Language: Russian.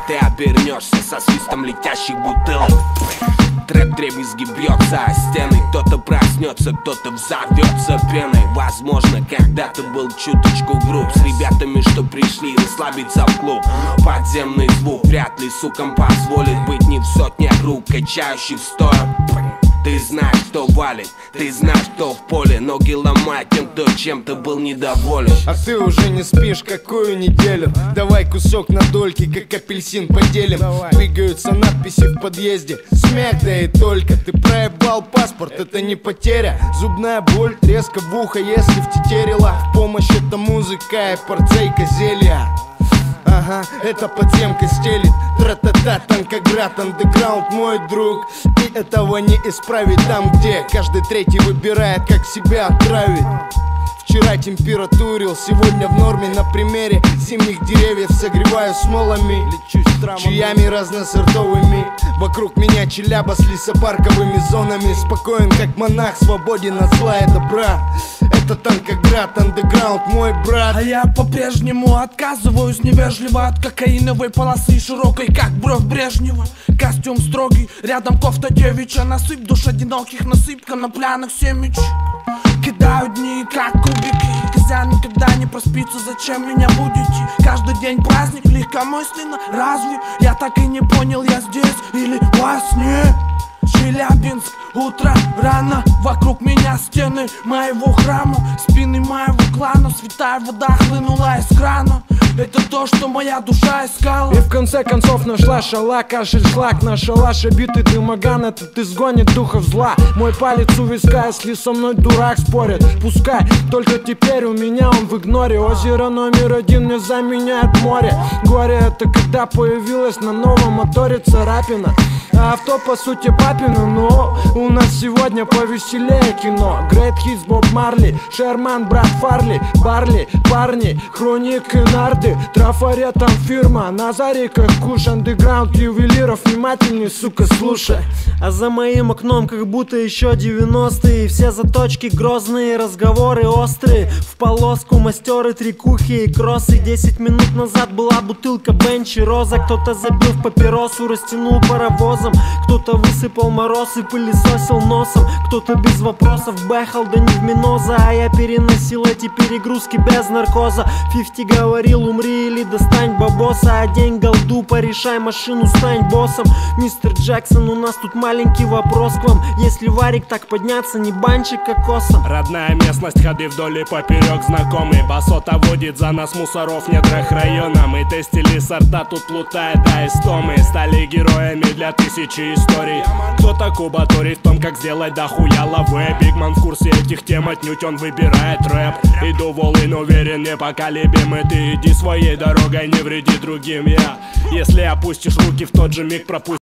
Ты обернешься со свистом летящих бутылок. Трэп дребезги бьется о стены. Кто-то проснется, кто-то взорвется пеной. Возможно, когда-то был чуточку груб с ребятами, что пришли расслабиться в клуб. Подземный звук вряд ли сукам позволит быть не в сотнях рук, качающих стоя. Ты знаешь, кто валит, ты знаешь, кто в поле. Ноги ломает тем, кто чем-то был недоволен. А ты уже не спишь какую неделю. Давай кусок на дольки, как апельсин поделим. Двигаются надписи в подъезде. Смех, да и только. Ты проебал паспорт, это не потеря. Зубная боль, резко в ухо, если втетерила. В помощь это музыка и порцейка зелья. Ага, эта подземка стелит. Тра-та-та, танкоград, андеграунд, мой друг. И этого не исправить там, где каждый третий выбирает, как себя отправить. Вчера температурил, сегодня в норме. На примере зимних деревьев согреваю смолами, чаями разносортовыми. Вокруг меня Челяба с лесопарковыми зонами. Спокоен, как монах, свободен от зла и добра. Это танкоград, андеграунд, мой брат. А я по-прежнему отказываюсь невежливо от кокаиновой полосы, широкой, как бровь Брежнева. Костюм строгий, рядом кофта девичья. Насыпь душ одиноких, насыпка на пляных семечек. Кидаю дни, как кубики. Козя никогда не проспится, зачем меня будете? Каждый день праздник, легкомысленно. Разве я так и не понял, я здесь или во сне? Челябинск, утро рано. Вокруг меня стены моего храма, спины моего клана. Святая вода хлынула из крана. Это то, что моя душа искала. И в конце концов нашла шала, кашель, шлак. На шалаше битый дымоган, этот изгонит духов зла. Мой палец у виска, если со мной дурак спорит, пускай, только теперь у меня он в игноре. Озеро номер один мне заменяет море. Горе это когда появилась на новом моторе царапина. А авто по сути папина, но у нас сегодня повеселее кино. Great Hits, Боб Марли, Шерман, брат Фарли, Барли, парни, Хроник и Нарды. Трафаретом фирма, на зареках куш. Андеграунд ювелиров, внимательней, сука, слушай. А за моим окном как будто еще 90-е. Все заточки грозные, разговоры острые. В полоску мастеры, трикухи и кроссы. 10 минут назад была бутылка Бенчи Роза. Кто-то забил в папиросу, растянул паровозом. Кто-то высыпал мороз и пылесосил носом. Кто-то без вопросов бэхал, да не в Миноза. А я переносил эти перегрузки без наркоза. 50 говорил, умри или достань бабоса. А день голду, порешай машину, стань боссом. Мистер Джексон, у нас тут маленький вопрос к вам. Если варик так подняться, не банчик кокосом. Родная местность, ходы вдоль и поперек знакомый. Басота водит за нас мусоров в недрах района. Мы тестили сорта, тут плутает, да истомы. Стали героями для тысячи историй. Кто-то кубаторит в том, как сделать дохуя лавы. Бигман в курсе этих тем, отнюдь он выбирает рэп. Иду волын, уверен, непоколебим. И ты иди своей дорогой, не вреди другим. Если опустишь руки, в тот же миг пропусти.